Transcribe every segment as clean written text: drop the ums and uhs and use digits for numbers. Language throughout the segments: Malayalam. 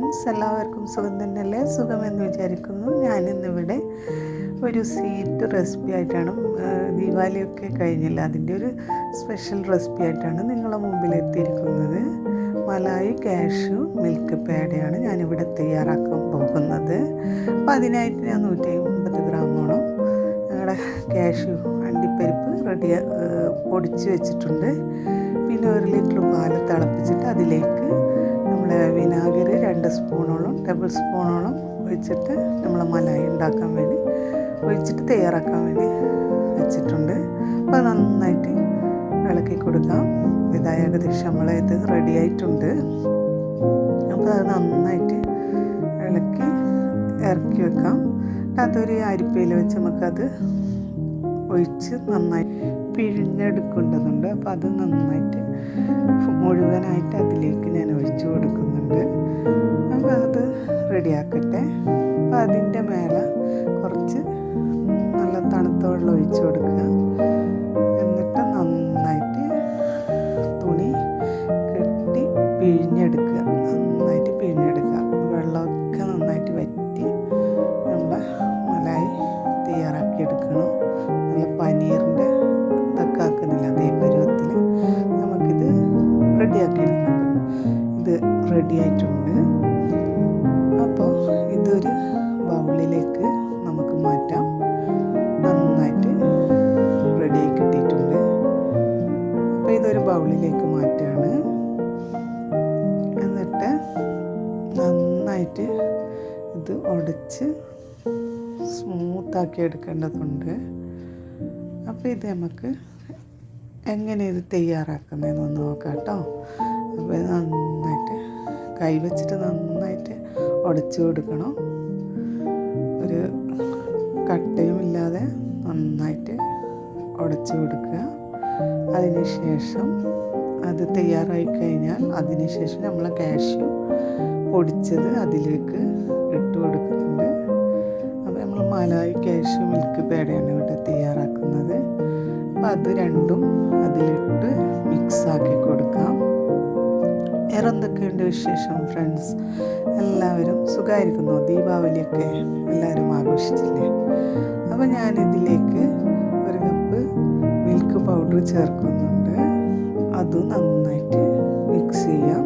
ഫ്രണ്ട്സ്, എല്ലാവർക്കും സുഖം തന്നെയല്ലേ? സുഖമെന്ന് വിചാരിക്കുന്നു. ഞാനിന്നിവിടെ ഒരു സ്വീറ്റ് റെസിപ്പി ആയിട്ടാണ്, ദിവാലിയൊക്കെ കഴിഞ്ഞില്ല, അതിൻ്റെ ഒരു സ്പെഷ്യൽ റെസിപ്പി ആയിട്ടാണ് നിങ്ങളുടെ മുമ്പിൽ എത്തിയിരിക്കുന്നത്. മലായി, കാഷ്യൂ, മിൽക്ക് പേടയാണ് ഞാനിവിടെ തയ്യാറാക്കാൻ പോകുന്നത്. അപ്പോൾ അതിനായിട്ട് ഞാൻ 150 ഗ്രാമോളം ഞങ്ങളുടെ കാഷ്യൂ അണ്ടിപ്പരിപ്പ് പൊടിച്ച് വെച്ചിട്ടുണ്ട്. പിന്നെ 1 ലിറ്റർ പാല് തിളപ്പിച്ചിട്ട് അതിലേക്ക് വിനാഗിരി 2 സ്പൂണോളം ടേബിൾ സ്പൂണോളം ഒഴിച്ചിട്ട് നമ്മൾ മലായി ഉണ്ടാക്കാൻ വേണ്ടി ഒഴിച്ചിട്ട് തയ്യാറാക്കാൻ വേണ്ടി വെച്ചിട്ടുണ്ട്. അപ്പോൾ നന്നായിട്ട് ഇളക്കി കൊടുക്കാം. ഏകദേശം ഇത് റെഡി ആയിട്ടുണ്ട്. അപ്പോൾ അത് നന്നായിട്ട് ഇറക്കി വെക്കാം. അതൊരു അരിപ്പയിൽ വെച്ച് നമുക്കത് ഒഴിച്ച് നന്നായി പിഴിഞ്ഞെടുക്കേണ്ടതുണ്ട്. അപ്പോൾ അത് നന്നായിട്ട് മുഴുവനായിട്ട് അതിലേക്ക് ഞാൻ ഒഴിച്ചു കൊടുക്കുന്നുണ്ട്. അപ്പോൾ അത് റെഡിയാക്കട്ടെ. അപ്പോൾ അതിൻ്റെ മേലെ കുറച്ച് നല്ല തണുത്ത വെള്ളം ഒഴിച്ചു കൊടുക്കുക. എന്നിട്ട് നന്നായിട്ട് തുണി കെട്ടി പിഴിഞ്ഞെടുക്കുക. നന്നായിട്ട് പിഴിഞ്ഞെടുക്കുക. വെള്ളമൊക്കെ നന്നായിട്ട് വറ്റി നമ്മൾ മലായി തയ്യാറാക്കി എടുക്കണം. നല്ല പനീറിൻ്റെ ഇതൊക്കെ ആക്കുന്നില്ല, അതേ പരുവത്തിൽ നമുക്കിത് റെഡിയാക്കി എടുക്കാം. ഇത് റെഡിയായിട്ടുണ്ട്. അപ്പോൾ ഇതൊരു ബൗളിലേക്ക് നമുക്ക് മാറ്റാം. നന്നായിട്ട് റെഡിയായി കിട്ടിയിട്ടുണ്ട്. അപ്പോൾ ഇതൊരു ബൗളിലേക്ക് മാറ്റാണ്. എന്നിട്ട് നന്നായിട്ട് ഇത് ഉടച്ച് സ്മൂത്താക്കി എടുക്കേണ്ടതുണ്ട്. അപ്പോൾ ഇത് നമുക്ക് എങ്ങനെ ഇത് തയ്യാറാക്കുന്നതെന്ന് നോക്കാം കേട്ടോ. അപ്പോൾ ഇത് നന്നായിട്ട് കൈവച്ചിട്ട് നന്നായിട്ട് ഉടച്ചു കൊടുക്കണം. ഒരു കട്ടയും ഇല്ലാതെ നന്നായിട്ട് ഉടച്ചു കൊടുക്കുക. അതിന് ശേഷം അത് തയ്യാറായി കഴിഞ്ഞാൽ അതിനുശേഷം നമ്മൾ കാഷ്യൂ പൊടിച്ചത് അതിലേക്ക് ഇട്ട് കൊടുക്കുന്നുണ്ട്. അപ്പോൾ നമ്മൾ മലായി, കാഷ്യൂ, മിൽക്ക് പേടയാണ് ഇവിടെ തയ്യാറാക്കുന്നത്. അപ്പോൾ അത് രണ്ടും അതിലിട്ട് മിക്സാക്കി കൊടുക്കാം. വേറെ എന്തൊക്കെയുണ്ട് വിശേഷം ഫ്രണ്ട്സ്? എല്ലാവരും സുഖമായിരിക്കുന്നു? ദീപാവലിയൊക്കെ എല്ലാവരും ആഘോഷിച്ചില്ലേ? അപ്പോൾ ഞാനിതിലേക്ക് 1 കപ്പ് മിൽക്ക് പൗഡർ ചേർക്കുന്നുണ്ട്. അതും നന്നായിട്ട് മിക്സ് ചെയ്യാം.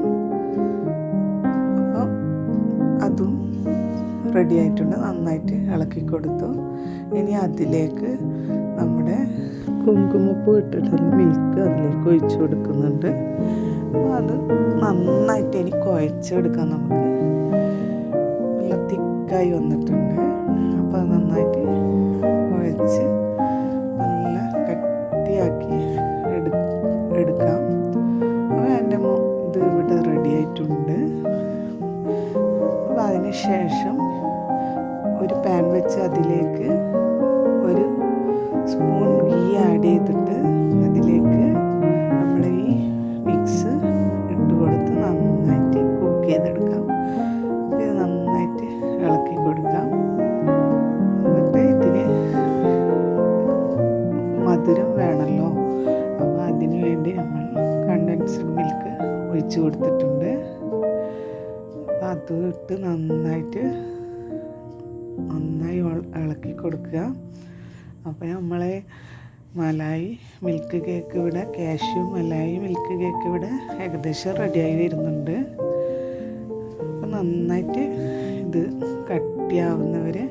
അപ്പോൾ അതും റെഡി ആയിട്ടുണ്ട്. നന്നായിട്ട് ഇളക്കി കൊടുത്തു. ഇനി അതിലേക്ക് നമ്മുടെ കുങ്കുമപ്പൂ ഇട്ടിട്ടുള്ള മിൽക്ക് അതിലേക്ക് ഒഴിച്ചു കൊടുക്കുന്നുണ്ട്. അപ്പോൾ അത് നന്നായിട്ട് ഇനി കുഴച്ചെടുക്കാം. നമുക്ക് നല്ല തിക്കായി വന്നിട്ടുണ്ട്. അപ്പോൾ അത് നന്നായിട്ട് കുഴച്ച് നല്ല കട്ടിയാക്കി എടുക്കാം. അപ്പോൾ എൻ്റെ ഇത് ഇവിടെ റെഡി ആയിട്ടുണ്ട്. അപ്പോൾ അതിന് ശേഷം ഒരു പാൻ വെച്ച് അതിലേക്ക് 1 സ്പൂൺ ഗീ ആഡ് ചെയ്തിട്ട് അതിലേക്ക് നമ്മൾ ഈ മിക്സ് ഇട്ട് കൊടുത്ത് നന്നായിട്ട് കുക്ക് ചെയ്തെടുക്കാം. ഇത് നന്നായിട്ട് ഇളക്കി കൊടുക്കാം. എന്നിട്ട് ഇതിന് മധുരം വേണമല്ലോ, അപ്പോൾ അതിന് വേണ്ടി നമ്മൾ കണ്ടൻസ്ഡ് മിൽക്ക് ഒഴിച്ചു കൊടുത്തിട്ടുണ്ട്. അത് ഇട്ട് നന്നായി ഇളക്കി കൊടുക്കുക. അപ്പോൾ നമ്മളെ മലായി മിൽക്ക് കേക്ക് ഇവിടെ, കാഷ്യൂ മലായി മിൽക്ക് കേക്ക് ഇവിടെ ഏകദേശം റെഡിയായി വരുന്നുണ്ട്. അപ്പോൾ നന്നായിട്ട് ഇത് കട്ടിയാവുന്നവരെ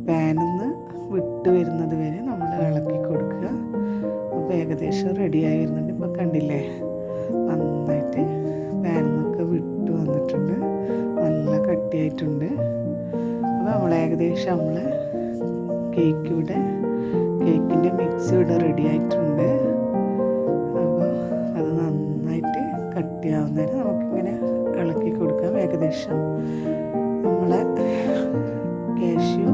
പാനിൽ നിന്ന് വിട്ട് വരുന്നത് വരെ നമ്മൾ ഇളക്കി കൊടുക്കുക. അപ്പോൾ ഏകദേശം റെഡിയായി വരുന്നുണ്ട്. ഇപ്പോൾ കണ്ടില്ലേ, നന്നായിട്ട് പാനിൽ നിന്നൊക്കെ വിട്ട് വന്നിട്ടുണ്ട്. നല്ല കട്ടിയായിട്ടുണ്ട്. അപ്പോൾ ഏകദേശം കേക്കിൻ്റെ മിക്സ് ഇവിടെ റെഡി ആയിട്ടുണ്ട്. അപ്പോൾ അത് നന്നായിട്ട് കട്ടിയാവുന്നവരെ നമുക്കിങ്ങനെ ഇളക്കി കൊടുക്കാം. ഏകദേശം നമ്മളെ കാഷ്യൂ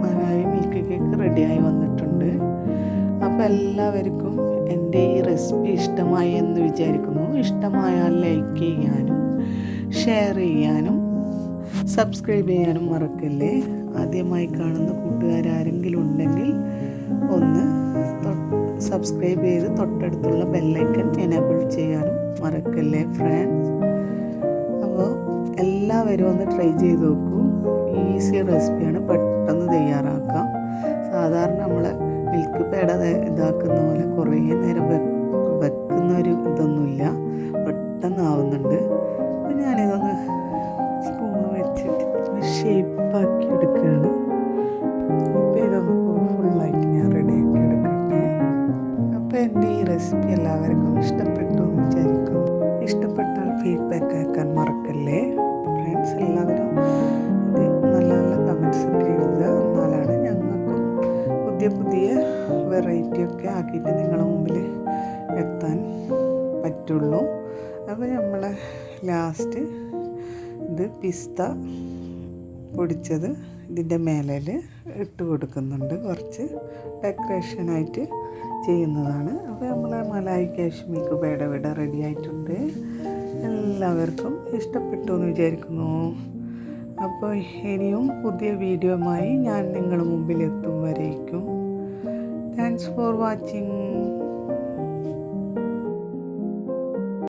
മലായി മിൽക്ക് കേക്ക് റെഡിയായി വന്നിട്ടുണ്ട്. അപ്പോൾ എല്ലാവർക്കും എൻ്റെ ഈ റെസിപ്പി ഇഷ്ടമായി എന്ന് വിചാരിക്കുന്നു. ഇഷ്ടമായാൽ ലൈക്ക് ചെയ്യാനും ഷെയർ ചെയ്യാനും സബ്സ്ക്രൈബ് ചെയ്യാനും മറക്കല്ലേ. ആദ്യമായി കാണുന്ന കൂട്ടുകാരാരെങ്കിലും ഉണ്ടെങ്കിൽ ഒന്ന് സബ്സ്ക്രൈബ് ചെയ്ത് തൊട്ടടുത്തുള്ള ബെല്ലൈക്കൺ എനേബിൾ ചെയ്യാനും മറക്കല്ലേ ഫ്രണ്ട്സ്. അപ്പോൾ എല്ലാവരും ഒന്ന് ട്രൈ ചെയ്ത് നോക്കൂ. ഈസി റെസിപ്പിയാണ്, പെട്ടെന്ന് തയ്യാറാക്കാം. സാധാരണ നമ്മൾ മിൽക്ക് പേട ഇതാക്കുന്ന പോലെ കുറേ നേരം വെക്കുന്ന ഒരു ഇതൊന്നുമില്ല, പെട്ടെന്ന് ആവുന്നുണ്ട്. അപ്പോൾ ഞാനിതൊന്ന് സ്പൂൺ വെച്ചിട്ട് ഷേപ്പാക്കി എടുക്കുകയാണ്. ഇപ്പോൾ ഇതൊന്ന് ഫുള്ളായിട്ട് ഞാൻ റെഡിയാക്കി എടുക്കട്ടെ. അപ്പോൾ എൻ്റെ ഈ റെസിപ്പി എല്ലാവർക്കും ഇഷ്ടപ്പെട്ടു എന്ന് വിചാരിക്കുന്നു. ഇഷ്ടപ്പെട്ടാൽ ഫീഡ്ബാക്ക് അയക്കാൻ മറക്കല്ലേ ഫ്രണ്ട്സ്. എല്ലാവരും ഇത് നല്ല നല്ല കമൻസ് ഒക്കെ എഴുതുക, എന്നാലാണ് ഞങ്ങൾക്കും പുതിയ പുതിയ വെറൈറ്റിയൊക്കെ ആക്കിയിട്ട് നിങ്ങളുടെ മുമ്പിൽ എത്താൻ പറ്റുള്ളൂ. അപ്പോൾ നമ്മൾ ലാസ്റ്റ് ഇത് പിസ്ത പൊടിച്ചത് ഇതിൻ്റെ മേലിൽ ഇട്ട് കൊടുക്കുന്നുണ്ട്, കുറച്ച് ഡെക്കറേഷനായിട്ട് ചെയ്യുന്നതാണ്. അപ്പോൾ നമ്മൾ മലായി കാഷ് മിൽക്ക് പേട ഇവിടെ റെഡി ആയിട്ടുണ്ട്. എല്ലാവർക്കും ഇഷ്ടപ്പെട്ടു എന്ന് വിചാരിക്കുന്നു. അപ്പോൾ ഇനിയും പുതിയ വീഡിയോയുമായി ഞാൻ നിങ്ങളുടെ മുമ്പിൽ എത്തും വരേക്കും. Thanks for watching.